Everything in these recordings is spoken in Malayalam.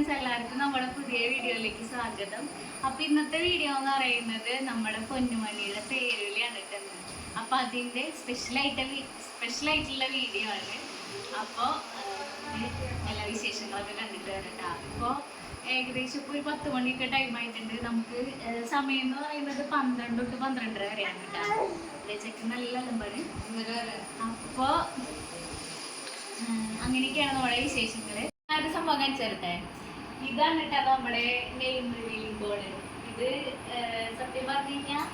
ഫ്രണ്ട്സ്, എല്ലാവർക്കും നമ്മുടെ പുതിയ വീഡിയോയിലേക്ക് സ്വാഗതം. അപ്പൊ ഇന്നത്തെ വീഡിയോ എന്ന് പറയുന്നത് നമ്മുടെ പൊന്നുമണിയുടെ പേരുവിളിയാണ് കേട്ടത്. അപ്പൊ അതിന്റെ സ്പെഷ്യലായിട്ടുള്ള വീഡിയോ ആണ്. അപ്പോൾ എല്ലാ വിശേഷങ്ങളൊക്കെ കണ്ടിട്ട് വരട്ടാ. അപ്പോൾ ഏകദേശം ഇപ്പോൾ ഒരു 10 മണിയൊക്കെ ടൈം ആയിട്ടുണ്ട്. നമുക്ക് സമയം എന്ന് പറയുന്നത് 12 തൊട്ട് 12:30 വരെയാണ് കേട്ടോ. ചെക്ക് നല്ല ലംബാണ്. അപ്പോൾ അങ്ങനെയൊക്കെയാണ് നമ്മുടെ വിശേഷങ്ങള്. ഒരു സംഭവം കാണിച്ചു തരട്ടെ. ഇതാണ് കേട്ടോ നമ്മുടെ നെയിം റിവീലിംഗ് ബോർഡ്. ഇത് സത്യം പറഞ്ഞു കഴിഞ്ഞാൽ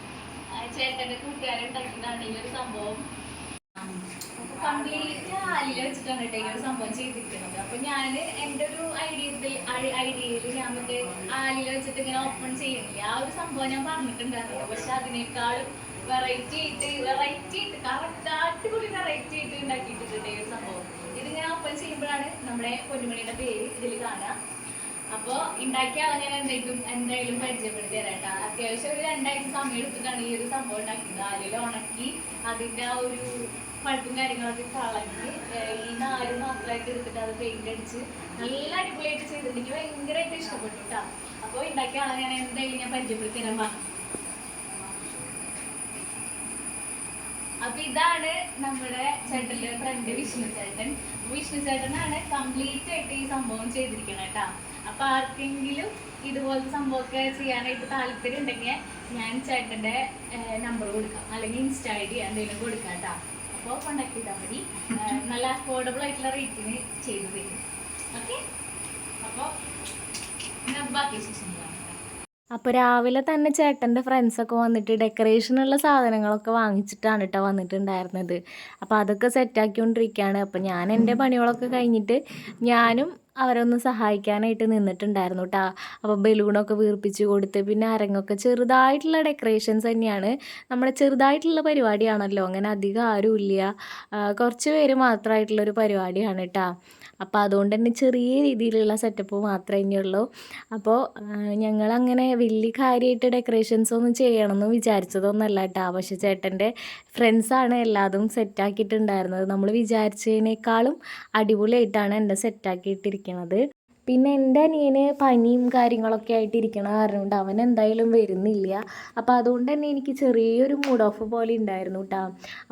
ചേട്ടന്റെ കൂട്ടുകാരെ ഉണ്ടാക്കിയതാണ് ഈ ഒരു സംഭവം. കംപ്ലീറ്റ് ആലില വെച്ചിട്ടാണ് കേട്ടോ ഈ ഒരു സംഭവം ചെയ്തിരിക്കുന്നത്. അപ്പൊ ഞാൻ എൻ്റെ ഒരു ഐഡിയയിൽ ഞാൻ മറ്റേ ആലില വെച്ചിട്ട് ഇങ്ങനെ ഓപ്പൺ ചെയ്യണില്ല, ആ ഒരു സംഭവം ഞാൻ പറഞ്ഞിട്ടുണ്ടായിരുന്നു. പക്ഷെ അതിനേക്കാളും വെറൈറ്റി ആയിട്ട് കറക്റ്റ് അടിപൊളി വെറൈറ്റി ആയിട്ട് ഉണ്ടാക്കിയിട്ടുണ്ട് ഈ ഒരു സംഭവം. ഇതിങ്ങനെ ഓപ്പൺ ചെയ്യുമ്പോഴാണ് നമ്മുടെ പൊന്നുമണിയുടെ പേര് ഇതിൽ കാണുക. അപ്പോൾ ഉണ്ടാക്കിയ ആളെ ഞാൻ എന്തായാലും പരിചയപ്പെടുത്തി തരാട്ടാ. അത്യാവശ്യം ഒരു 2 ആഴ്ച സമയം എടുത്തിട്ടാണ് ഈ ഒരു സംഭവം ഉണ്ടാക്കിയത്. ആലിൽ ഉണക്കി അതിൻ്റെ ആ ഒരു പഴുപ്പും കാര്യങ്ങളൊക്കെ കളഞ്ഞ് ഈ നാല് മാത്രമായിട്ട് എടുത്തിട്ട് അത് പെയിന്റ് അടിച്ച് നല്ല അടിപൊളിയായിട്ട് ചെയ്തിട്ട് എനിക്ക് ഭയങ്കരമായിട്ട് ഇഷ്ടപ്പെട്ടു കേട്ടോ. അപ്പോൾ ഉണ്ടാക്കിയ ആളെ ഞാൻ എന്തായാലും ഞാൻ പരിചയപ്പെടുത്തി തരാൻ പറഞ്ഞു. അപ്പൊ ഇതാണ് നമ്മുടെ ചേട്ടന്റെ ഫ്രണ്ട് വിഷ്ണു ചേട്ടൻ. വിഷ്ണു ചേട്ടനാണ് കംപ്ലീറ്റ് ആയിട്ട് ഈ സംഭവം ചെയ്തിരിക്കണം കേട്ടാ. അപ്പൊ ആർക്കെങ്കിലും ഇതുപോലത്തെ സംഭവമൊക്കെ ചെയ്യാനായിട്ട് താല്പര്യം ഉണ്ടെങ്കിൽ ഞാൻ ചേട്ടന്റെ നമ്പർ കൊടുക്കാം, അല്ലെങ്കിൽ ഇൻസ്റ്റ ID എന്തെങ്കിലും കൊടുക്കാം കേട്ടാ. അപ്പോൾ കോണ്ടാക്ട് ചെയ്താൽ മതി. നല്ല അഫോർഡബിൾ ആയിട്ടുള്ള റേറ്റിന് ചെയ്തു തരും. ഓക്കെ, അപ്പോൾ ബാക്കി വിശേഷങ്ങളാണ്. അപ്പോൾ രാവിലെ തന്നെ ചേട്ടൻ്റെ ഫ്രണ്ട്സൊക്കെ വന്നിട്ട് ഡെക്കറേഷനുള്ള സാധനങ്ങളൊക്കെ വാങ്ങിച്ചിട്ടാണ് കേട്ടോ വന്നിട്ടുണ്ടായിരുന്നത്. അപ്പോൾ അതൊക്കെ സെറ്റാക്കിക്കൊണ്ടിരിക്കുകയാണ്. അപ്പോൾ ഞാൻ എൻ്റെ പണികളൊക്കെ കഴിഞ്ഞിട്ട് ഞാനും അവരൊന്ന് സഹായിക്കാനായിട്ട് നിന്നിട്ടുണ്ടായിരുന്നു കേട്ടോ. അപ്പോൾ ബലൂണൊക്കെ വീർപ്പിച്ച് കൊടുത്ത് പിന്നെ അരങ്ങൊക്കെ ചെറുതായിട്ടുള്ള ഡെക്കറേഷൻസ് തന്നെയാണ്. നമ്മുടെ ചെറുതായിട്ടുള്ള പരിപാടിയാണല്ലോ, അങ്ങനെ അധികം ആരും ഇല്ല, കുറച്ച് പേര് മാത്രമായിട്ടുള്ളൊരു പരിപാടിയാണ് കേട്ടോ. അപ്പോൾ അതുകൊണ്ട് തന്നെ ചെറിയ രീതിയിലുള്ള സെറ്റപ്പ് മാത്രമേ ഇനിയുള്ളൂ. അപ്പോൾ ഞങ്ങളങ്ങനെ വലിയ കാര്യമായിട്ട് ഡെക്കറേഷൻസ് ഒന്നും ചെയ്യണമെന്ന് വിചാരിച്ചതൊന്നുമല്ല കേട്ടോ. പക്ഷേ ചേട്ടൻ്റെ ഫ്രണ്ട്സാണ് എല്ലാതും സെറ്റാക്കിയിട്ടുണ്ടായിരുന്നത്. നമ്മൾ വിചാരിച്ചതിനേക്കാളും അടിപൊളിയായിട്ടാണ് എന്നെ സെറ്റാക്കിയിട്ടിരിക്കുന്നത്. പിന്നെ എൻ്റെ അനിയന് പനിയും കാര്യങ്ങളൊക്കെ ആയിട്ട് ഇരിക്കണ കാരണം കൊണ്ട് അവൻ എന്തായാലും വരുന്നില്ല. അപ്പോൾ അതുകൊണ്ട് തന്നെ എനിക്ക് ചെറിയൊരു മൂഡ് ഓഫ് പോലെ ഉണ്ടായിരുന്നു കേട്ടോ.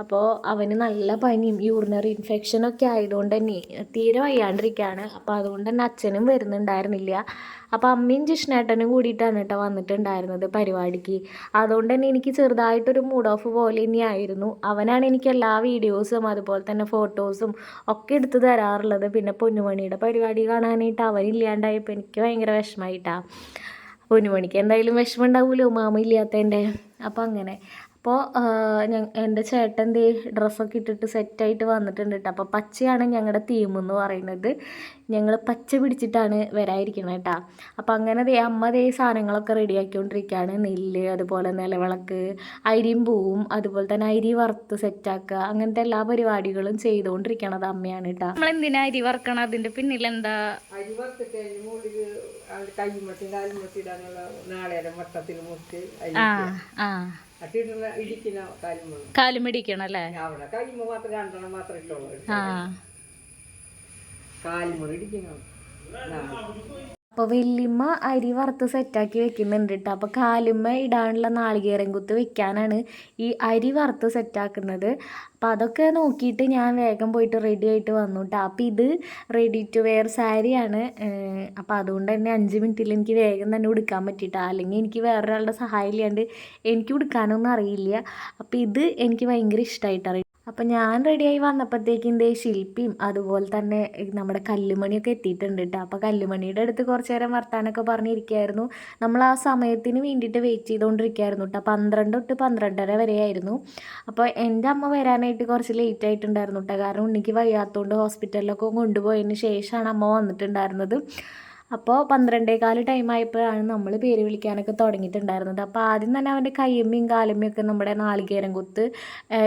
അപ്പോൾ അവന് നല്ല പനിയും യൂറിനറി ഇൻഫെക്ഷനൊക്കെ ആയതുകൊണ്ട് തന്നെ തീരെ വയ്യാണ്ടിരിക്കുകയാണ്. അപ്പോൾ അതുകൊണ്ട് തന്നെ അച്ഛനും വരുന്നുണ്ടായിരുന്നില്ല. അപ്പോൾ അമ്മയും ജിഷ്ണേട്ടനും കൂടിയിട്ടാണ് കേട്ടോ വന്നിട്ടുണ്ടായിരുന്നത് പരിപാടിക്ക്. അതുകൊണ്ട് തന്നെ എനിക്ക് ചെറുതായിട്ടൊരു മൂഡ് ഓഫ് പോലെ തന്നെയായിരുന്നു. അവനാണ് എനിക്ക് എല്ലാ വീഡിയോസും അതുപോലെ തന്നെ ഫോട്ടോസും ഒക്കെ എടുത്ത് തരാറുള്ളത്. പിന്നെ പൊന്നുമണിയുടെ പരിപാടി കാണാനായിട്ട് അവനില്ലാണ്ടായപ്പോൾ എനിക്ക് ഭയങ്കര വിഷമമായിട്ടാണ്. പൊന്നുമണിക്ക് എന്തായാലും വിഷമം ഉണ്ടാവുമല്ലോ മാമ ഇല്ലാത്തതിൻ്റെ. അപ്പോൾ അങ്ങനെ അപ്പോൾ എൻ്റെ ചേട്ടൻ ഡ്രസ്സൊക്കെ ഇട്ടിട്ട് സെറ്റായിട്ട് വന്നിട്ടുണ്ട് കേട്ടോ. അപ്പോൾ പച്ചയാണ് ഞങ്ങളുടെ തീം എന്ന് പറയുന്നത്. ഞങ്ങൾ പച്ച പിടിച്ചിട്ടാണ് വരാതിരിക്കുന്നത് കേട്ടോ. അപ്പോൾ അങ്ങനെ അമ്മ സാധനങ്ങളൊക്കെ റെഡിയാക്കിക്കൊണ്ടിരിക്കുകയാണ്. നെല്ല്, അതുപോലെ നിലവിളക്ക്, അരിയും പൂവും, അതുപോലെ തന്നെ അരി വറുത്ത് സെറ്റാക്കുക, അങ്ങനത്തെ എല്ലാ പരിപാടികളും ചെയ്തുകൊണ്ടിരിക്കണത് അമ്മയാണ് കേട്ടോ. നമ്മളെന്തിനാ അരി വറുക്കണം? അതിൻ്റെ പിന്നിലെന്താ? അരി വറുത്തിട്ട് കൈമത്തി കാലുമത്തിടാനുള്ള നാളെ മൊത്തത്തിൽ മുറിച്ച് കാലുമിടിക്കണം അല്ലേ? അവിടെ കൈമ മാത്രം 2 മാത്രം ഇട്ടുള്ളൂ. കാലുമ ഇടിക്കണം. അപ്പോൾ വല്യമ്മ അരി വറുത്ത് സെറ്റാക്കി വെക്കുന്നുണ്ട് കേട്ടോ. അപ്പോൾ കാലുമ്മ ഇടാനുള്ള നാളികേരം കുത്ത് വെക്കാനാണ് ഈ അരി വറുത്ത് സെറ്റാക്കുന്നത്. അപ്പോൾ അതൊക്കെ നോക്കിയിട്ട് ഞാൻ വേഗം പോയിട്ട് റെഡി ആയിട്ട് വന്നു കേട്ടോ. അപ്പോൾ ഇത് റെഡി ടു വെയർ സാരിയാണ്. അപ്പോൾ അതുകൊണ്ട് തന്നെ 5 മിനിറ്റിൽ എനിക്ക് വേഗം തന്നെ ഉടുക്കാൻ പറ്റിയിട്ടാണ്. അല്ലെങ്കിൽ എനിക്ക് വേറൊരാളുടെ സഹായം ഇല്ലാണ്ട് എനിക്ക് ഉടുക്കാനൊന്നും അറിയില്ല. അപ്പോൾ ഇത് എനിക്ക് ഭയങ്കര ഇഷ്ടമായിട്ടാണ്. അപ്പം ഞാൻ റെഡിയായി വന്നപ്പോഴത്തേക്കും ശില്പിയും അതുപോലെ തന്നെ നമ്മുടെ കല്ലുമണിയൊക്കെ എത്തിയിട്ടുണ്ട് കേട്ടോ. അപ്പോൾ കല്ലുമണിയുടെ അടുത്ത് കുറച്ച് നേരം വർത്താനൊക്കെ പറഞ്ഞിരിക്കുകയായിരുന്നു. നമ്മൾ ആ സമയത്തിന് വേണ്ടിയിട്ട് വെയിറ്റ് ചെയ്തുകൊണ്ടിരിക്കുകയായിരുന്നു കേട്ടോ. 12 തൊട്ട് 12:30 വരെയായിരുന്നു. അപ്പോൾ എൻ്റെ അമ്മ വരാനായിട്ട് കുറച്ച് ലേറ്റ് ആയിട്ടുണ്ടായിരുന്നു കേട്ടോ. കാരണം ഉണ്ണിക്ക് വയ്യാത്തതുകൊണ്ട് ഹോസ്പിറ്റലിലൊക്കെ കൊണ്ടുപോയതിന് ശേഷമാണ് അമ്മ വന്നിട്ടുണ്ടായിരുന്നത്. അപ്പോൾ 12:15 ടൈമായപ്പോഴാണ് നമ്മൾ പേര് വിളിക്കാനൊക്കെ തുടങ്ങിയിട്ടുണ്ടായിരുന്നത്. അപ്പോൾ ആദ്യം തന്നെ അവൻ്റെ കയ്യമ്മയും കാലമ്മയും ഒക്കെ നമ്മുടെ നാളികേരം കുത്ത്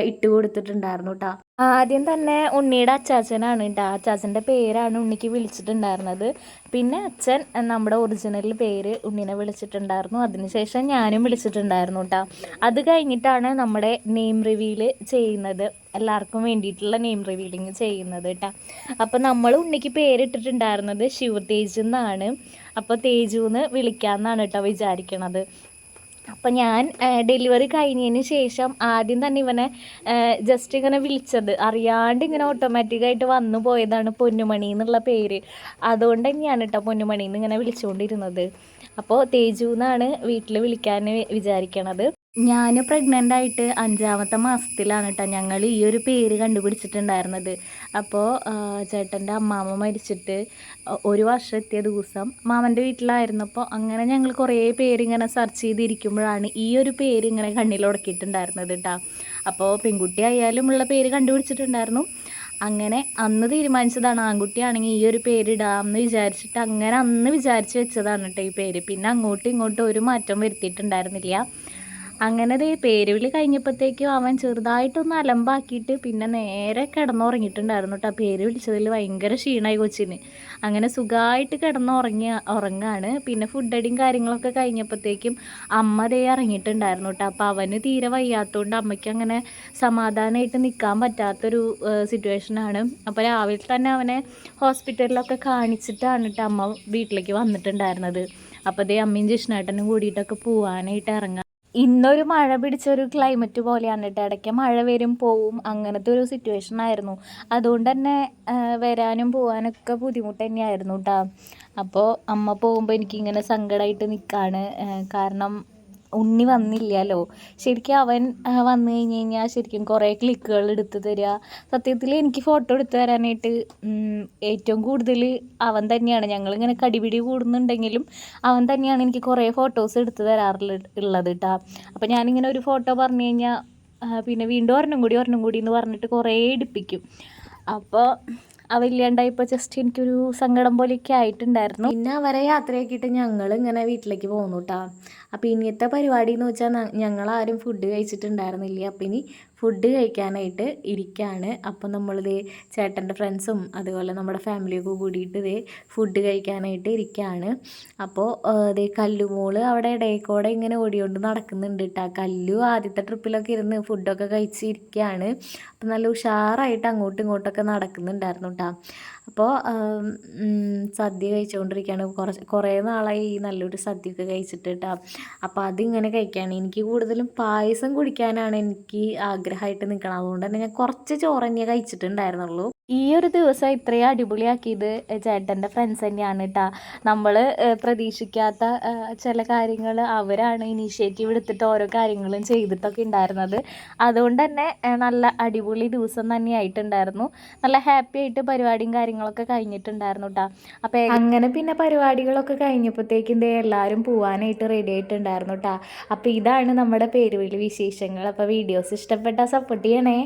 ഇട്ട് കൊടുത്തിട്ടുണ്ടായിരുന്നു കേട്ടോ. ആദ്യം തന്നെ ഉണ്ണിയുടെ അച്ചാച്ചനാണ് കേട്ടോ. അച്ചാച്ചൻ്റെ പേരാണ് ഉണ്ണിക്ക് വിളിച്ചിട്ടുണ്ടായിരുന്നത്. പിന്നെ അച്ഛൻ നമ്മുടെ ഒറിജിനൽ പേര് ഉണ്ണിനെ വിളിച്ചിട്ടുണ്ടായിരുന്നു. അതിനുശേഷം ഞാനും വിളിച്ചിട്ടുണ്ടായിരുന്നു കേട്ടോ. അത് കഴിഞ്ഞിട്ടാണ് നമ്മുടെ നെയിം റിവീൽ ചെയ്യുന്നത്, എല്ലാവർക്കും വേണ്ടിയിട്ടുള്ള നെയിം റിവീലിങ് ചെയ്യുന്നത് കേട്ടോ. അപ്പോൾ നമ്മൾ ഉണ്ണിക്ക് പേരിട്ടിട്ടുണ്ടായിരുന്നത് ശിവതേജ് എന്നാണ്. അപ്പോൾ തേജു എന്ന് വിളിക്കാമെന്നാണ് കേട്ടോ വിചാരിക്കണത്. അപ്പം ഞാൻ ഡെലിവറി കഴിഞ്ഞതിന് ശേഷം ആദ്യം തന്നെ ഇവനെ ജസ്റ്റ് ഇങ്ങനെ വിളിച്ചത് അറിയാണ്ട് ഇങ്ങനെ ഓട്ടോമാറ്റിക്കായിട്ട് വന്നു പോയതാണ് പൊന്നുമണി എന്നുള്ള പേര്. അതുകൊണ്ട് തന്നെയാണ് കേട്ടോ പൊന്നുമണി എന്ന് ഇങ്ങനെ വിളിച്ചുകൊണ്ടിരുന്നത്. അപ്പോൾ തേജു എന്നാണ് വീട്ടിൽ വിളിക്കാൻ വിചാരിക്കണത്. ഞാൻ പ്രഗ്നൻ്റ് ആയിട്ട് 5ാമത്തെ മാസത്തിലാണ് കേട്ടോ ഞങ്ങൾ ഈ ഒരു പേര് കണ്ടുപിടിച്ചിട്ടുണ്ടായിരുന്നത്. അപ്പോൾ ചേട്ടൻ്റെ അമ്മാമ്മ മരിച്ചിട്ട് 1 വർഷം എത്തിയ ദിവസം മാമൻ്റെ വീട്ടിലായിരുന്നപ്പോൾ അങ്ങനെ ഞങ്ങൾ കുറേ പേരിങ്ങനെ സെർച്ച് ചെയ്തിരിക്കുമ്പോഴാണ് ഈ ഒരു പേര് ഇങ്ങനെ കണ്ണിലുടക്കിയിട്ടുണ്ടായിരുന്നത് കേട്ടോ. അപ്പോൾ പെൺകുട്ടി ആയാലും ഉള്ള പേര് കണ്ടുപിടിച്ചിട്ടുണ്ടായിരുന്നു. അങ്ങനെ അന്ന് തീരുമാനിച്ചതാണ് ആൺകുട്ടിയാണെങ്കിൽ ഈ ഒരു പേരിടാമെന്ന് വിചാരിച്ചിട്ട് അങ്ങനെ അന്ന് വിചാരിച്ച് വെച്ചതാണ് കേട്ടോ ഈ പേര്. പിന്നെ അങ്ങോട്ടും ഇങ്ങോട്ടും ഒരു മാറ്റം വരുത്തിയിട്ടുണ്ടായിരുന്നില്ല. അങ്ങനെ പേര് വിളി കഴിഞ്ഞപ്പോഴത്തേക്കും അവൻ ചെറുതായിട്ടൊന്ന് അലമ്പാക്കിയിട്ട് പിന്നെ നേരെ കിടന്നുറങ്ങിയിട്ടുണ്ടായിരുന്നു കേട്ടോ. പേര് വിളിച്ചതിൽ ഭയങ്കര ക്ഷീണമായി കൊച്ചിന്. അങ്ങനെ സുഖമായിട്ട് ഉറങ്ങാണ്. പിന്നെ ഫുഡ് അടിയും കാര്യങ്ങളൊക്കെ കഴിഞ്ഞപ്പോഴത്തേക്കും അമ്മ ഇറങ്ങിയിട്ടുണ്ടായിരുന്നു കേട്ടോ. അപ്പോൾ അവന് തീരെ വയ്യാത്തതുകൊണ്ട് അമ്മയ്ക്ക് അങ്ങനെ സമാധാനമായിട്ട് നിൽക്കാൻ പറ്റാത്തൊരു സിറ്റുവേഷനാണ്. അപ്പോൾ രാവിലെ തന്നെ അവനെ ഹോസ്പിറ്റലിലൊക്കെ കാണിച്ചിട്ടാണ് കേട്ടോ അമ്മ വീട്ടിലേക്ക് വന്നിട്ടുണ്ടായിരുന്നത്. അപ്പോൾ അമ്മയും ജിഷ്ണേട്ടനും കൂടിയിട്ടൊക്കെ പോവാനായിട്ട് ഇറങ്ങാം. ഇന്നൊരു മഴ പിടിച്ചൊരു ക്ലൈമറ്റ് പോലെയാണ് കേട്ടോ. ഇടയ്ക്ക് മഴ വരും പോവും അങ്ങനത്തെ ഒരു സിറ്റുവേഷൻ ആയിരുന്നു. അതുകൊണ്ട് തന്നെ വരാനും പോകാനൊക്കെ ബുദ്ധിമുട്ട് തന്നെയായിരുന്നു കേട്ടോ. അപ്പോൾ അമ്മ പോകുമ്പോൾ എനിക്കിങ്ങനെ സങ്കടമായിട്ട് നിൽക്കുകയാണ്. കാരണം ഉണ്ണി വന്നില്ലല്ലോ. ശരിക്കും അവൻ വന്നു കഴിഞ്ഞ് കഴിഞ്ഞാൽ ശരിക്കും കുറേ ക്ലിക്കുകൾ എടുത്ത് തരിക. സത്യത്തിൽ എനിക്ക് ഫോട്ടോ എടുത്ത് തരാനായിട്ട് ഏറ്റവും കൂടുതൽ അവൻ തന്നെയാണ്. ഞങ്ങളിങ്ങനെ കടിപിടി കൂടുന്നുണ്ടെങ്കിലും അവൻ തന്നെയാണ് എനിക്ക് കുറേ ഫോട്ടോസ് എടുത്ത് തരാറുള്ളത് കേട്ടോ. അപ്പോൾ ഞാനിങ്ങനെ ഒരു ഫോട്ടോ പറഞ്ഞു കഴിഞ്ഞാൽ പിന്നെ വീണ്ടും ഒരെണ്ണം കൂടി എന്ന് പറഞ്ഞിട്ട് കുറേ എടുപ്പിക്കും. അപ്പോൾ അവയില്ലാണ്ടായപ്പോൾ ജസ്റ്റ് എനിക്കൊരു സങ്കടം പോലെയൊക്കെ ആയിട്ടുണ്ടായിരുന്നു. പിന്നെ അവരെ യാത്രയാക്കിയിട്ട് ഞങ്ങൾ ഇങ്ങനെ വീട്ടിലേക്ക് പോന്നു കേട്ടോ. അപ്പോൾ ഇനിയത്തെ പരിപാടി എന്ന് വെച്ചാൽ ഞങ്ങളാരും ഫുഡ് കഴിച്ചിട്ടുണ്ടായിരുന്നില്ല. അപ്പോൾ ഇനി ഫുഡ് കഴിക്കാനായിട്ട് ഇരിക്കുകയാണ്. അപ്പോൾ നമ്മളിത് ചേട്ടൻ്റെ ഫ്രണ്ട്സും അതുപോലെ നമ്മുടെ ഫാമിലിയൊക്കെ കൂടിയിട്ട് ഫുഡ് കഴിക്കാനായിട്ട് ഇരിക്കുകയാണ്. അപ്പോൾ കല്ലുമോള് അവിടെ ഇടയിൽക്കൂടെ ഇങ്ങനെ ഓടിക്കൊണ്ട് നടക്കുന്നുണ്ട് കേട്ടോ. കല്ലു ആദ്യത്തെ ട്രിപ്പിലൊക്കെ ഇരുന്ന് ഫുഡൊക്കെ കഴിച്ചിരിക്കുകയാണ്. അപ്പോൾ നല്ല ഉഷാറായിട്ട് അങ്ങോട്ടും ഇങ്ങോട്ടൊക്കെ നടക്കുന്നുണ്ടായിരുന്നു കേട്ടോ. അപ്പോൾ സദ്യ കഴിച്ചുകൊണ്ടിരിക്കുകയാണ്. കുറേ നാളായി നല്ലൊരു സദ്യയൊക്കെ കഴിച്ചിട്ട് കേട്ടോ. അപ്പോൾ അതിങ്ങനെ കഴിക്കുകയാണ്. എനിക്ക് കൂടുതലും പായസം കുടിക്കാനാണ് എനിക്ക് ആഗ്രഹമായിട്ട് നിൽക്കണം. അതുകൊണ്ട് തന്നെ ഞാൻ കുറച്ച് ചോറ് തന്നെ കഴിച്ചിട്ടുണ്ടായിരുന്നുള്ളൂ. ഈ ഒരു ദിവസം ഇത്രയും അടിപൊളിയാക്കിയത് ചേട്ടൻ്റെ ഫ്രണ്ട്സ് തന്നെയാണ് കേട്ടോ. നമ്മൾ പ്രതീക്ഷിക്കാത്ത ചില കാര്യങ്ങൾ അവരാണ് ഇനീഷ്യേറ്റീവ് എടുത്തിട്ട് ഓരോ കാര്യങ്ങളും ചെയ്തിട്ടൊക്കെ ഉണ്ടായിരുന്നത്. അതുകൊണ്ട് തന്നെ നല്ല അടിപൊളി ദിവസം തന്നെയായിട്ടുണ്ടായിരുന്നു. നല്ല ഹാപ്പി ആയിട്ട് പരിപാടിയും കാര്യങ്ങളൊക്കെ കഴിഞ്ഞിട്ടുണ്ടായിരുന്നു കേട്ടോ. അപ്പോൾ അങ്ങനെ പിന്നെ പരിപാടികളൊക്കെ കഴിഞ്ഞപ്പോഴത്തേക്കും എല്ലാവരും പോകാനായിട്ട് റെഡി ആയിട്ടുണ്ടായിരുന്നു കേട്ടോ. അപ്പോൾ ഇതാണ് നമ്മുടെ പേരുവിളി വിശേഷങ്ങൾ. അപ്പോൾ വീഡിയോസ് ഇഷ്ടപ്പെട്ടാൽ സപ്പോർട്ട് ചെയ്യണേ.